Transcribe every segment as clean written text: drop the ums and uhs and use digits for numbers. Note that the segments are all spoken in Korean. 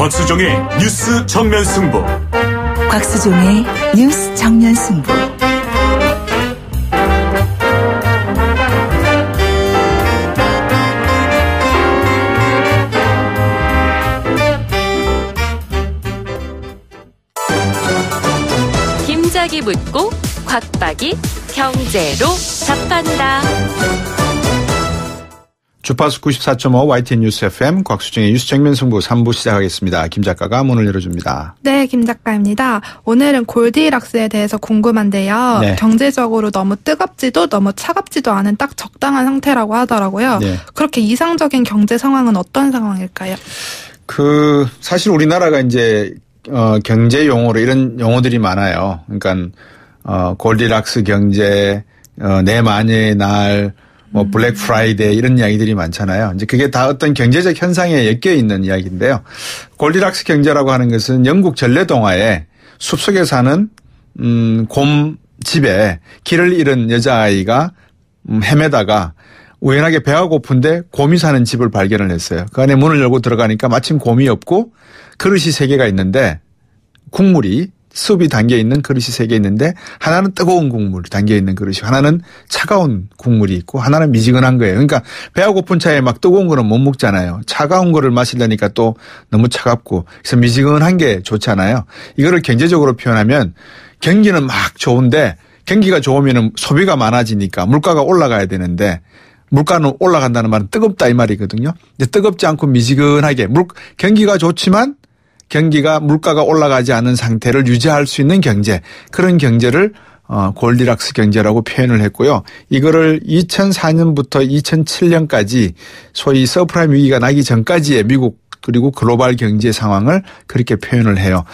곽수종의 뉴스 정면 승부. 곽수종의 뉴스 정면 승부. 김작이 묻고 곽박이 경제로 답한다. 주파수 94.5 YTN 뉴스 FM 곽수정의 뉴스 정면 승부 3부 시작하겠습니다. 김 작가가 문을 열어줍니다. 네, 김 작가입니다. 오늘은 골디락스에 대해서 궁금한데요. 네. 경제적으로 너무 뜨겁지도 너무 차갑지도 않은 딱 적당한 상태라고 하더라고요. 네. 그렇게 이상적인 경제 상황은 어떤 상황일까요? 사실 우리나라가 이제 경제 용어로 이런 용어들이 많아요. 그러니까 골디락스 경제, 내 마녀의 날, 블랙 프라이데이 이런 이야기들이 많잖아요. 이제 그게 다 어떤 경제적 현상에 엮여 있는 이야기인데요. 골디락스 경제라고 하는 것은 영국 전래동화에 숲속에 사는 곰 집에 길을 잃은 여자아이가 헤매다가 우연하게 배가 고픈데 곰이 사는 집을 발견을 했어요. 그 안에 문을 열고 들어가니까 마침 곰이 없고 그릇이 3개가 있는데 국물이 숲이 담겨있는 그릇이 3개 있는데 하나는 뜨거운 국물이 담겨있는 그릇이 하나는 차가운 국물이 있고 하나는 미지근한 거예요. 그러니까 배가 고픈 차에 막 뜨거운 거는 못 먹잖아요. 차가운 거를 마시려니까 또 너무 차갑고 그래서 미지근한 게 좋잖아요. 이거를 경제적으로 표현하면 경기는 막 좋은데 경기가 좋으면 소비가 많아지니까 물가가 올라가야 되는데 물가는 올라간다는 말은 뜨겁다 이 말이거든요. 근데 뜨겁지 않고 미지근하게 경기가 좋지만 경기가 물가가 올라가지 않은 상태를 유지할 수 있는 경제, 그런 경제를 골디락스 경제라고 표현을 했고요. 이거를 2004년부터 2007년까지 소위 서프라임 위기가 나기 전까지의 미국 그리고 글로벌 경제 상황을 그렇게 표현을 해요.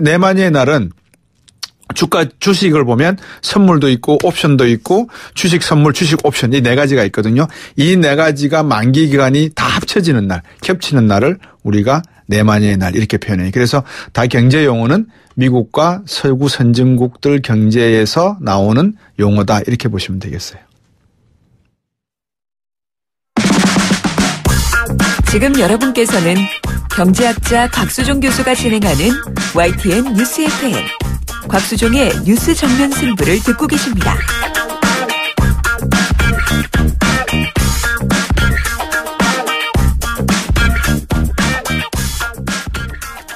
네 마녀의 날은 주식을 보면 선물도 있고 옵션도 있고 주식 선물 주식 옵션 이 4가지가 있거든요. 이 4가지가 만기 기간이 다 합쳐지는 날, 겹치는 날을 우리가 네 마녀의 날 이렇게 표현해요. 그래서 다 경제 용어는 미국과 서구 선진국들 경제에서 나오는 용어다 이렇게 보시면 되겠어요. 지금 여러분께서는 경제학자 곽수종 교수가 진행하는 YTN 뉴스 FM 곽수종의 뉴스 정면 승부를 듣고 계십니다.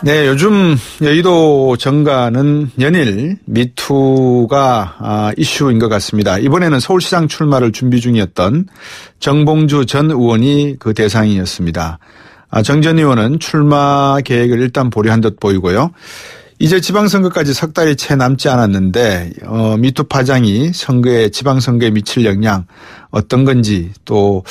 네, 요즘 여의도 정가는 연일 미투가 이슈인 것 같습니다. 이번에는 서울시장 출마를 준비 중이었던 정봉주 전 의원이 그 대상이었습니다. 정 전 의원은 출마 계획을 일단 보류한 듯 보이고요. 이제 지방선거까지 석 달이 채 남지 않았는데 미투 파장이 지방선거에 미칠 영향 어떤 건지 또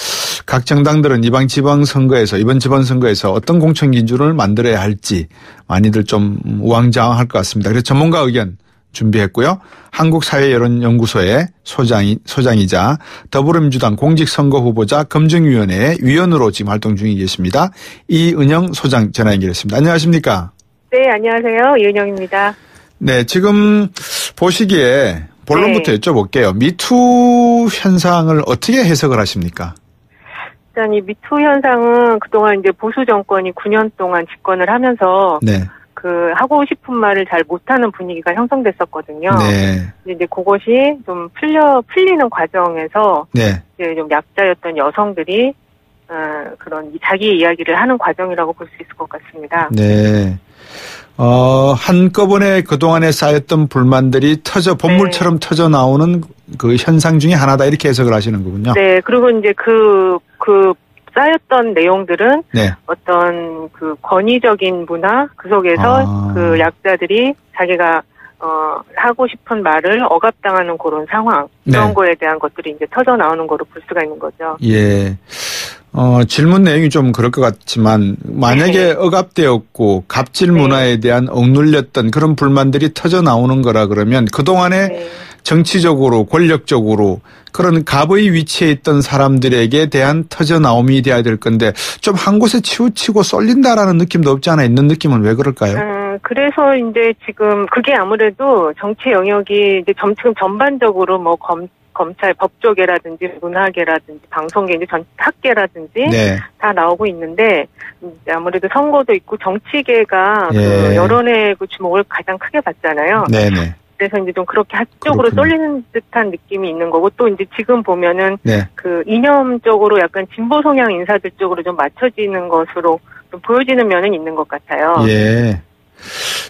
각 정당들은 이번 지방선거에서 어떤 공천기준을 만들어야 할지 많이들 좀 우왕좌왕할 것 같습니다. 그래서 전문가 의견 준비했고요. 한국사회여론연구소의 소장이자 더불어민주당 공직선거 후보자 검증위원회의 위원으로 지금 활동 중에 계십니다. 이은영 소장 전화 연결했습니다. 안녕하십니까? 네, 안녕하세요. 이은영입니다. 네, 지금 보시기에 본론부터 여쭤볼게요. 미투 현상을 어떻게 해석을 하십니까? 일단 이 미투 현상은 그동안 이제 보수 정권이 9년 동안 집권을 하면서 하고 싶은 말을 잘 못하는 분위기가 형성됐었거든요. 네. 이제 그것이 좀 풀리는 과정에서 이제 좀 약자였던 여성들이 그런 자기 이야기를 하는 과정이라고 볼 수 있을 것 같습니다. 네. 한꺼번에 그동안에 쌓였던 불만들이 본물처럼 터져 나오는 그 현상 중에 하나다 이렇게 해석을 하시는 거군요. 네. 그리고 이제 쌓였던 내용들은 어떤 권위적인 문화 그 속에서 그 약자들이 자기가 하고 싶은 말을 억압당하는 그런 상황 이런 거에 대한 것들이 이제 터져 나오는 거로 볼 수가 있는 거죠. 예. 질문 내용이 좀 그럴 것 같지만 만약에 억압되었고 갑질 문화에 대한 억눌렸던 그런 불만들이 터져 나오는 거라 그러면 그동안에 정치적으로 권력적으로 그런 갑의 위치에 있던 사람들에게 대한 터져 나옴이 돼야 될 건데 좀 한 곳에 치우치고 쏠린다라는 느낌도 없지 않아 있는 느낌은 왜 그럴까요? 그래서 이제 지금 그게 아무래도 정치 영역이 이제 지금 전반적으로 검찰 법조계라든지 문화계라든지 방송계, 이제 전 학계라든지 네. 다 나오고 있는데 이제 아무래도 선거도 있고 정치계가 예. 그 여론의 그 주목을 가장 크게 받잖아요. 네네. 그래서 이제 좀 그렇게 한쪽으로 그렇군요. 쏠리는 듯한 느낌이 있는 거고 또 이제 지금 보면은 네. 그 이념적으로 약간 진보 성향 인사들 쪽으로 좀 맞춰지는 것으로 좀 보여지는 면은 있는 것 같아요. 예.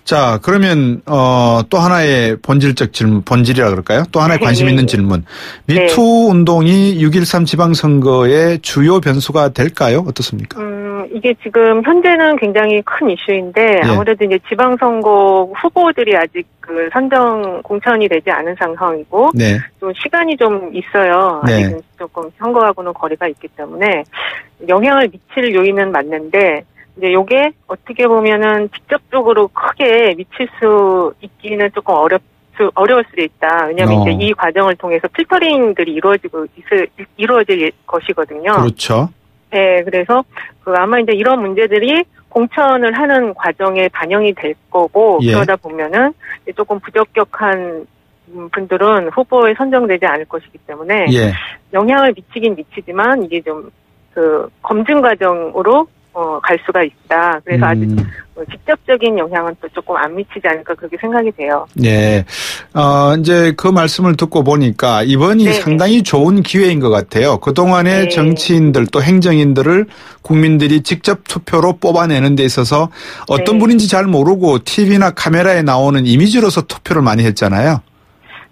자, 그러면 또 하나의 본질적 질문, 본질이라 그럴까요? 또 하나의 관심 있는 질문. 미투 운동이 6.13 지방선거의 주요 변수가 될까요? 어떻습니까? 이게 지금 현재는 굉장히 큰 이슈인데 아무래도 이제 지방선거 후보들이 아직 그 선정 공천이 되지 않은 상황이고 네. 좀 시간이 좀 있어요. 네. 아직은 조금 선거하고는 거리가 있기 때문에 영향을 미칠 요인은 맞는데 이제 요게 어떻게 보면은 직접적으로 크게 미칠 수 있기는 조금 어려울 수도 있다. 왜냐하면 이제 이 과정을 통해서 필터링들이 이루어질 것이거든요. 그렇죠. 네, 그래서 아마 이제 이런 문제들이 공천을 하는 과정에 반영이 될 거고 예. 그러다 보면은 조금 부적격한 분들은 후보에 선정되지 않을 것이기 때문에 예. 영향을 미치긴 미치지만 이게 좀 그 검증 과정으로 갈 수가 있다. 그래서 아직 직접적인 영향은 또 조금 안 미치지 않을까 그렇게 생각이 돼요. 네. 이제 그 말씀을 듣고 보니까 이번이 네네. 상당히 좋은 기회인 것 같아요. 그동안의 네. 정치인들 또 행정인들을 국민들이 직접 투표로 뽑아내는 데 있어서 어떤 네. 분인지 잘 모르고 TV나 카메라에 나오는 이미지로서 투표를 많이 했잖아요.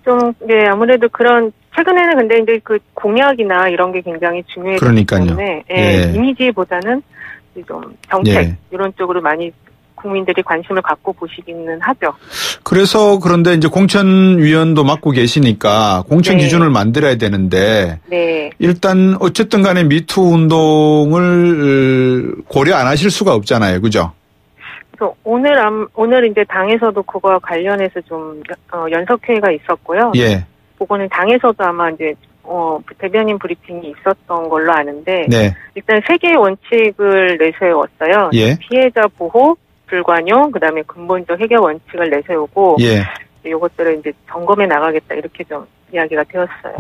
좀, 네, 아무래도 그런, 최근에는 근데 이제 그 공약이나 이런 게 굉장히 중요하기 그러니까요. 때문에, 예. 이미지보다는 좀 정책, 예. 이런 쪽으로 많이 국민들이 관심을 갖고 보시기는 하죠. 그래서 그런데 이제 공천위원도 맡고 계시니까 공천 네. 기준을 만들어야 되는데 네. 일단 어쨌든 간에 미투 운동을 고려 안 하실 수가 없잖아요. 그죠? 그래서 오늘 이제 당에서도 그거와 관련해서 좀, 연석회의가 있었고요. 예. 그거는 당에서도 아마 이제, 대변인 브리핑이 있었던 걸로 아는데. 네. 일단 세 개의 원칙을 내세웠어요. 예. 피해자 보호, 불관용, 그다음에 근본적 해결 원칙을 내세우고 예. 이것들을 이제 점검해 나가겠다 이렇게 좀 이야기가 되었어요.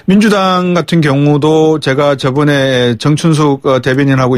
민주당 같은 경우도 제가 저번에 정춘숙 대변인하고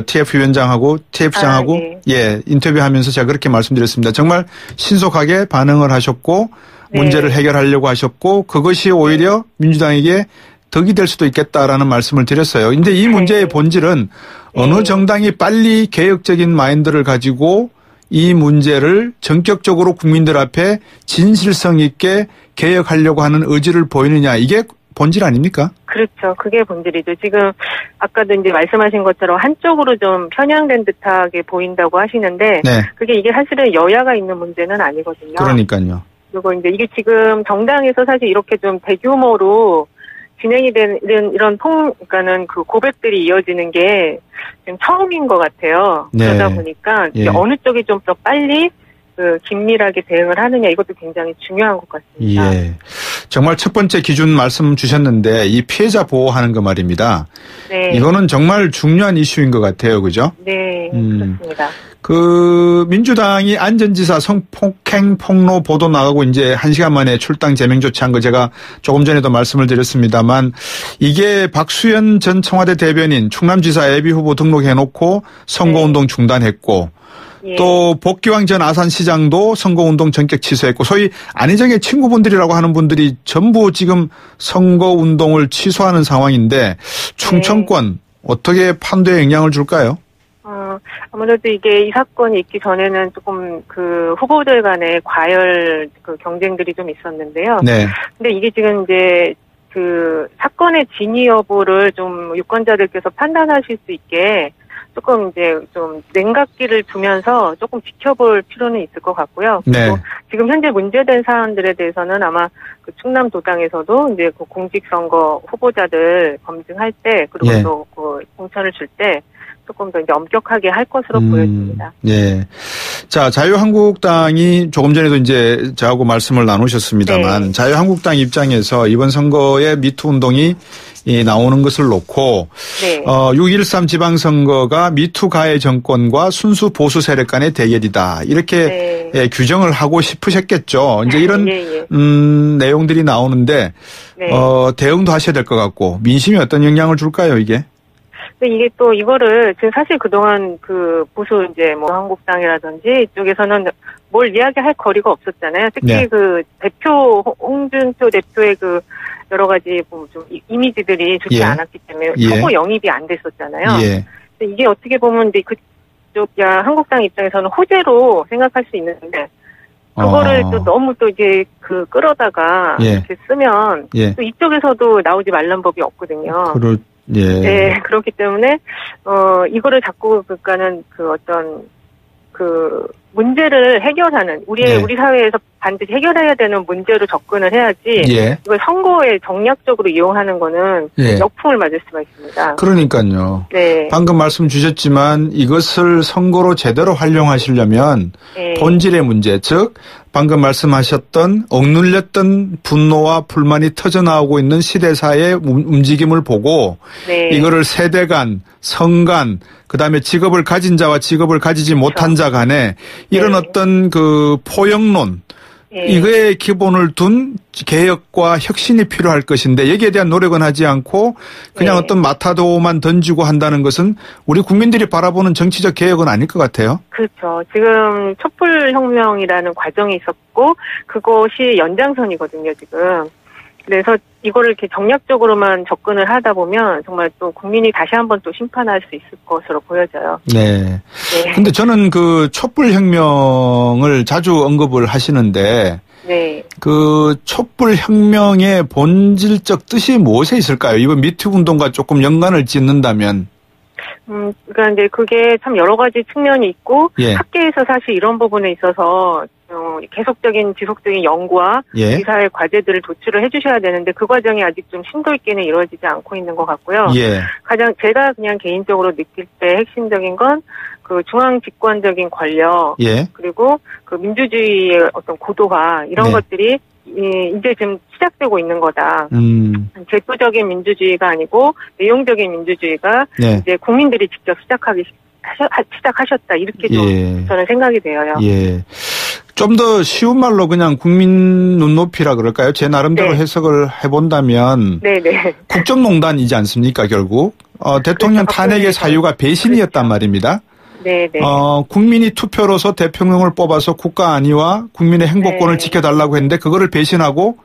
TF 위원장하고 TF장하고 예, 인터뷰하면서 제가 그렇게 말씀드렸습니다. 정말 신속하게 반응을 하셨고 네. 문제를 해결하려고 하셨고 그것이 오히려 민주당에게 덕이 될 수도 있겠다라는 말씀을 드렸어요. 근데 이 문제의 본질은 어느 정당이 빨리 개혁적인 마인드를 가지고 이 문제를 전격적으로 국민들 앞에 진실성 있게 개혁하려고 하는 의지를 보이느냐 이게 본질 아닙니까? 그렇죠. 그게 본질이죠. 지금 아까도 이제 말씀하신 것처럼 한쪽으로 좀 편향된 듯하게 보인다고 하시는데 네. 이게 사실은 여야가 있는 문제는 아니거든요. 그러니까요. 그리고 이제 이게 지금 정당에서 사실 이렇게 좀 대규모로 진행이 되는 그러니까는 그 고백들이 이어지는 게 지금 처음인 것 같아요. 네. 그러다 보니까 이제 어느 쪽이 좀 더 빨리 그 긴밀하게 대응을 하느냐 이것도 굉장히 중요한 것 같습니다. 예. 정말 첫 번째 기준 말씀 주셨는데 이 피해자 보호하는 거 말입니다. 네. 이거는 정말 중요한 이슈인 것 같아요. 그죠? 네, 그렇습니다. 그 민주당이 안전지사 성폭행 폭로 보도 나가고 이제 1시간 만에 출당 제명 조치한 거 제가 조금 전에도 말씀을 드렸습니다만 이게 박수현 전 청와대 대변인 충남지사 예비후보 등록해놓고 선거운동 중단했고 예. 또 복기왕 전 아산시장도 선거운동 전격 취소했고 소위 안희정의 친구분들이라고 하는 분들이 전부 지금 선거운동을 취소하는 상황인데 충청권 어떻게 판도에 영향을 줄까요? 아무래도 이게 이 사건이 있기 전에는 조금 그 후보들 간의 과열 그 경쟁들이 좀 있었는데요. 네. 근데 이게 지금 이제 그 사건의 진위 여부를 좀 유권자들께서 판단하실 수 있게 조금 이제 좀 냉각기를 두면서 조금 지켜볼 필요는 있을 것 같고요. 네. 그리고 지금 현재 문제된 사안들에 대해서는 아마 그 충남도당에서도 이제 그 공직선거 후보자들 검증할 때 그리고 예. 또 그 공천을 줄 때 조금 더 이제 엄격하게 할 것으로 보여집니다. 예. 자, 자유한국당이 조금 전에도 이제 저하고 말씀을 나누셨습니다만 네. 자유한국당 입장에서 이번 선거에 미투 운동이 나오는 것을 놓고 네. 6.13 지방선거가 미투 가해 정권과 순수 보수 세력 간의 대결이다. 이렇게 네. 규정을 하고 싶으셨겠죠. 이제 이런 예. 내용들이 나오는데 네. 대응도 하셔야 될 것 같고 민심이 어떤 영향을 줄까요, 이게? 근데 이게 또 이거를 지금 사실 그동안 그 보수 이제 뭐 한국당이라든지 이쪽에서는 뭘 이야기할 거리가 없었잖아요. 특히 네. 그 대표 홍준표 대표의 그 여러 가지 뭐 좀 이미지들이 좋지 예. 않았기 때문에 예. 초보 영입이 안 됐었잖아요. 예. 근데 이게 어떻게 보면 이제 그쪽 한국당 입장에서는 호재로 생각할 수 있는데 그거를 또 너무 또 이제 그 끌어다가 예. 이렇게 쓰면 예. 또 이쪽에서도 나오지 말란 법이 없거든요. 예. 네, 그렇기 때문에, 이거를 자꾸, 그러니까는 그 어떤, 그, 문제를 해결하는, 우리 사회에서 반드시 해결해야 되는 문제로 접근을 해야지, 예. 이걸 선거에 정략적으로 이용하는 거는 예. 역풍을 맞을 수가 있습니다. 그러니까요. 네. 방금 말씀 주셨지만 이것을 선거로 제대로 활용하시려면 네. 본질의 문제, 즉 방금 말씀하셨던 억눌렸던 분노와 불만이 터져나오고 있는 시대사의 움직임을 보고 네. 이거를 세대 간, 성 간, 그다음에 직업을 가진 자와 직업을 가지지 못한 자 간에 이런 네. 어떤 그 포용론, 이거에 기본을 둔 개혁과 혁신이 필요할 것인데 여기에 대한 노력은 하지 않고 그냥 어떤 마타도만 던지고 한다는 것은 우리 국민들이 바라보는 정치적 개혁은 아닐 것 같아요. 그렇죠. 지금 촛불혁명이라는 과정이 있었고 그것이 연장선이거든요, 지금. 그래서 이거를 이렇게 정략적으로만 접근을 하다 보면 정말 또 국민이 다시 한번 또 심판할 수 있을 것으로 보여져요. 네. 네. 근데 저는 그 촛불혁명을 자주 언급을 하시는데 네. 그 촛불혁명의 본질적 뜻이 무엇에 있을까요? 이번 미투 운동과 조금 연관을 짓는다면. 그러니까 이제 그게 참 여러 가지 측면이 있고 예. 학계에서 사실 이런 부분에 있어서 계속적인 지속적인 연구와 예. 우리 사회 과제들을 도출을 해주셔야 되는데 그 과정이 아직 좀 심도 있게는 이루어지지 않고 있는 것 같고요. 예. 가장 제가 그냥 개인적으로 느낄 때 핵심적인 건 그 중앙 집권적인 권력 예. 그리고 그 민주주의의 어떤 고도화 이런 네. 것들이 이제 지금 시작되고 있는 거다. 제도적인 민주주의가 아니고 내용적인 민주주의가 네. 이제 국민들이 직접 시작하셨다 이렇게 좀 예. 저는 생각이 되어요. 예. 좀 더 쉬운 말로 그냥 국민 눈높이라 그럴까요? 제 나름대로 네. 해석을 해본다면 네네. 국정농단이지 않습니까, 결국? 대통령 그렇죠. 탄핵의 사유가 배신이었단 그렇죠. 말입니다. 네네. 국민이 투표로서 대통령을 뽑아서 국가 안위와 국민의 행복권을 네. 지켜달라고 했는데 그거를 배신하고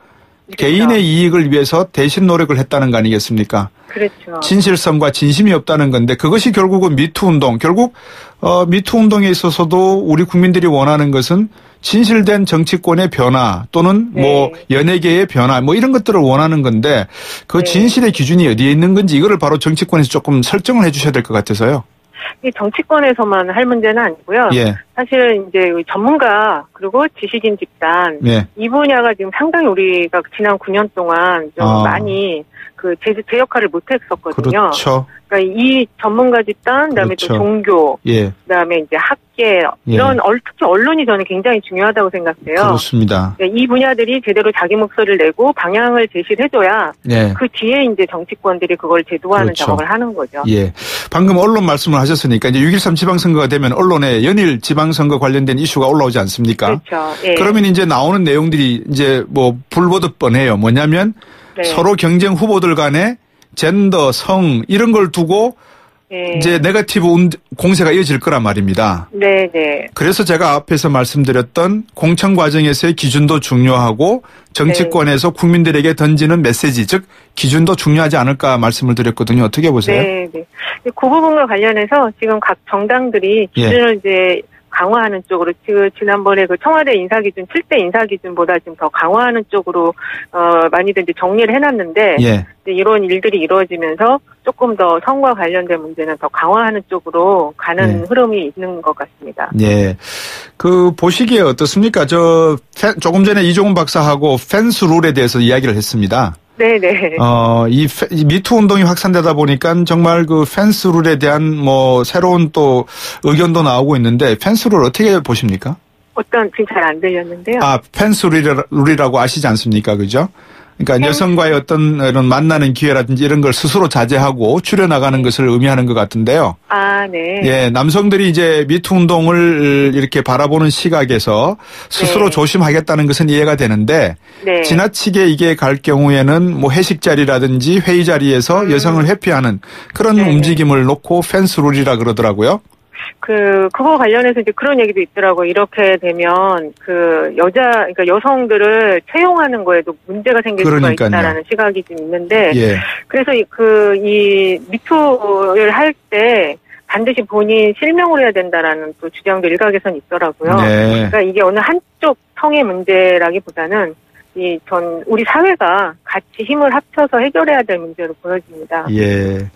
그렇죠. 개인의 이익을 위해서 대신 노력을 했다는 거 아니겠습니까? 그렇죠. 진실성과 진심이 없다는 건데 그것이 결국은 미투 운동, 결국 미투 운동에 있어서도 우리 국민들이 원하는 것은 진실된 정치권의 변화 또는 네. 뭐 연예계의 변화 뭐 이런 것들을 원하는 건데 그 네. 진실의 기준이 어디에 있는 건지 이거를 바로 정치권에서 조금 설정을 해 주셔야 될 것 같아서요. 이 정치권에서만 할 문제는 아니고요. 예. 사실은 이제 전문가 그리고 지식인 집단 예. 이 분야가 지금 상당히 우리가 지난 9년 동안 좀 많이 그 제 역할을 못했었거든요. 그렇죠. 그러니까 이 전문가 집단, 그다음에 그렇죠. 또 종교, 예. 그다음에 이제 학계 이런 특히 언론이 저는 굉장히 중요하다고 생각해요. 그렇습니다. 이 분야들이 제대로 자기 목소리를 내고 방향을 제시를 해줘야 예. 그 뒤에 이제 정치권들이 그걸 제도화하는 그렇죠. 작업을 하는 거죠. 예. 방금 언론 말씀을 하셨으니까 이제 6.13 지방선거가 되면 언론에 연일 지방선거 관련된 이슈가 올라오지 않습니까? 그렇죠. 예. 그러면 이제 나오는 내용들이 이제 뭐 불보듯 뻔해요. 뭐냐면 네. 서로 경쟁 후보들 간에 젠더, 성 이런 걸 두고 네. 이제 네거티브 공세가 이어질 거란 말입니다. 네, 네. 그래서 제가 앞에서 말씀드렸던 공천 과정에서의 기준도 중요하고 정치권에서 국민들에게 던지는 메시지, 즉 기준도 중요하지 않을까 말씀을 드렸거든요. 어떻게 보세요? 네, 네. 그 부분과 관련해서 지금 각 정당들이 기준을 이제 강화하는 쪽으로 지난번에 그 청와대 인사기준 7대 인사기준보다 지금 더 강화하는 쪽으로 많이들 이제 정리를 해놨는데 예. 이런 일들이 이루어지면서 조금 더 선거와 관련된 문제는 더 강화하는 쪽으로 가는 흐름이 있는 것 같습니다. 예. 그 보시기에 어떻습니까? 조금 전에 이종훈 박사하고 펜스 룰에 대해서 이야기를 했습니다. 네네. 이 미투 운동이 확산되다 보니까 정말 그 펜스 룰에 대한 뭐 새로운 또 의견도 나오고 있는데 펜스 룰 어떻게 보십니까? 지금 잘 안 들렸는데요. 펜스 룰이라고 아시지 않습니까? 그죠? 그러니까 여성과의 어떤 이런 만나는 기회라든지 이런 걸 스스로 자제하고 줄여나가는 것을 의미하는 것 같은데요. 네. 예, 남성들이 이제 미투 운동을 이렇게 바라보는 시각에서 스스로 조심하겠다는 것은 이해가 되는데 지나치게 이게 갈 경우에는 뭐 회식 자리라든지 회의 자리에서 여성을 회피하는 그런 움직임을 놓고 펜스 룰이라 그러더라고요. 그거 관련해서 이제 그런 얘기도 있더라고요. 이렇게 되면 그러니까 여성들을 채용하는 거에도 문제가 생길 수가 있다라는 시각이 좀 있는데, 그래서 이 미투를 할 때 반드시 본인 실명으로 해야 된다라는 또 주장도 일각에선 있더라고요. 그러니까 이게 어느 한쪽 성의 문제라기보다는 우리 사회가 같이 힘을 합쳐서 해결해야 될 문제로 보여집니다. 예.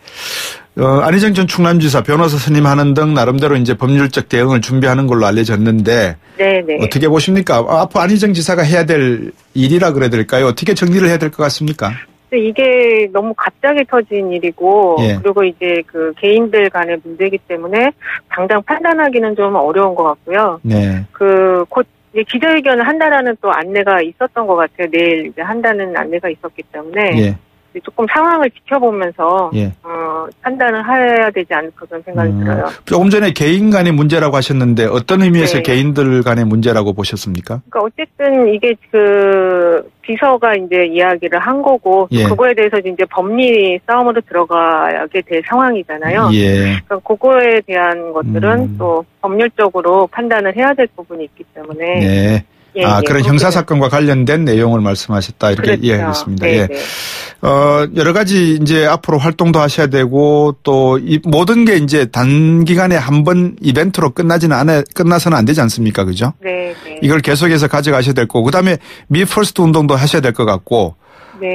안희정 전 충남지사 변호사 선임하는 등 나름대로 이제 법률적 대응을 준비하는 걸로 알려졌는데 네네. 어떻게 보십니까? 앞으로 안희정 지사가 해야 될 일이라 그래야 될까요? 어떻게 정리를 해야 될 것 같습니까? 이게 너무 갑자기 터진 일이고 그리고 이제 그 개인들 간의 문제이기 때문에 당장 판단하기는 좀 어려운 것 같고요. 네. 곧 이제 기자회견을 한다라는 또 안내가 있었던 것 같아요. 내일 이제 한다는 안내가 있었기 때문에 조금 상황을 지켜보면서 판단을 해야 되지 않을까 그런 생각이 들어요. 조금 전에 개인 간의 문제라고 하셨는데 어떤 의미에서 개인들 간의 문제라고 보셨습니까? 그러니까 어쨌든 이게 비서가 이제 이야기를 한 거고 그거에 대해서 이제 법리 싸움으로 들어가게 될 상황이잖아요. 그러니까 그거에 대한 것들은 또 법률적으로 판단을 해야 될 부분이 있기 때문에. 그런 형사사건과 관련된 내용을 말씀하셨다. 이렇게 이해하겠습니다. 여러 가지 이제 앞으로 활동도 하셔야 되고 또 이 모든 게 이제 단기간에 한 번 이벤트로 끝나서는 안 되지 않습니까? 그죠? 이걸 계속해서 가져가셔야 될 거고 그다음에 미 퍼스트 운동도 하셔야 될 것 같고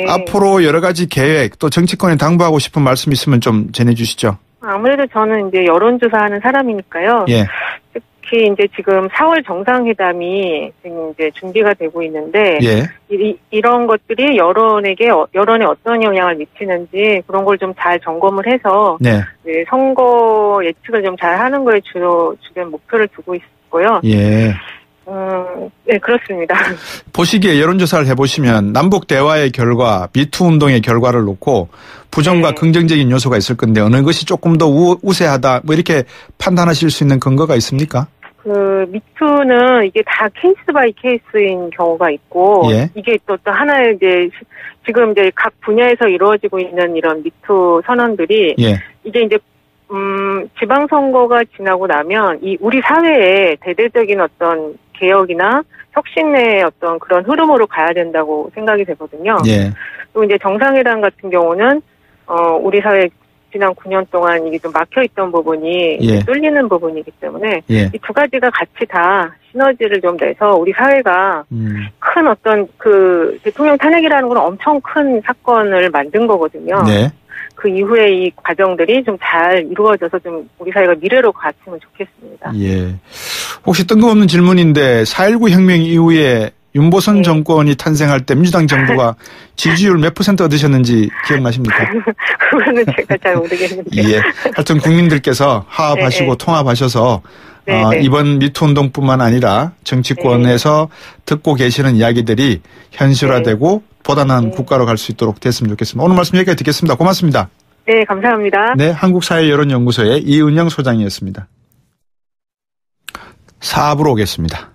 앞으로 여러 가지 계획 또 정치권에 당부하고 싶은 말씀 있으면 좀 전해 주시죠. 아무래도 저는 이제 여론조사하는 사람이니까요. 특히 이제 지금 4월 정상회담이 지금 이제 준비가 되고 있는데 이런 것들이 여론에 어떤 영향을 미치는지 그런 걸 좀 잘 점검을 해서 선거 예측을 좀 잘 하는 거에 주된 목표를 두고 있고요. 네, 그렇습니다. 보시기에 여론조사를 해보시면 남북 대화의 결과, 미투 운동의 결과를 놓고 부정과 긍정적인 요소가 있을 건데 어느 것이 조금 더 우세하다 뭐 이렇게 판단하실 수 있는 근거가 있습니까? 미투는 이게 다 케이스 바이 케이스인 경우가 있고 이게 또 하나의 이제 지금 이제 각 분야에서 이루어지고 있는 이런 미투 선언들이 이게 이제 지방선거가 지나고 나면 우리 사회에 대대적인 어떤 개혁이나 혁신의 어떤 그런 흐름으로 가야 된다고 생각이 되거든요. 또 이제 정상회담 같은 경우는 우리 사회 지난 9년 동안 이게 좀 막혀있던 부분이 뚫리는 부분이기 때문에 이 두 가지가 같이 다 시너지를 좀 내서 우리 사회가 큰 어떤 대통령 탄핵이라는 건 엄청 큰 사건을 만든 거거든요. 그 이후에 이 과정들이 좀 잘 이루어져서 좀 우리 사회가 미래로 갔으면 좋겠습니다. 혹시 뜬금없는 질문인데 4.19 혁명 이후에 윤보선 정권이 탄생할 때 민주당 정부가 지지율 몇 % 얻으셨는지 기억나십니까? 그거는 제가 잘 모르겠는데. 하여튼 국민들께서 화합하시고 통합하셔서 이번 미투 운동뿐만 아니라 정치권에서 듣고 계시는 이야기들이 현실화되고 보다 나은 국가로 갈 수 있도록 됐으면 좋겠습니다. 오늘 말씀 여기까지 듣겠습니다. 고맙습니다. 네, 감사합니다. 네, 한국사회여론연구소의 이은영 소장이었습니다. 4부로 오겠습니다.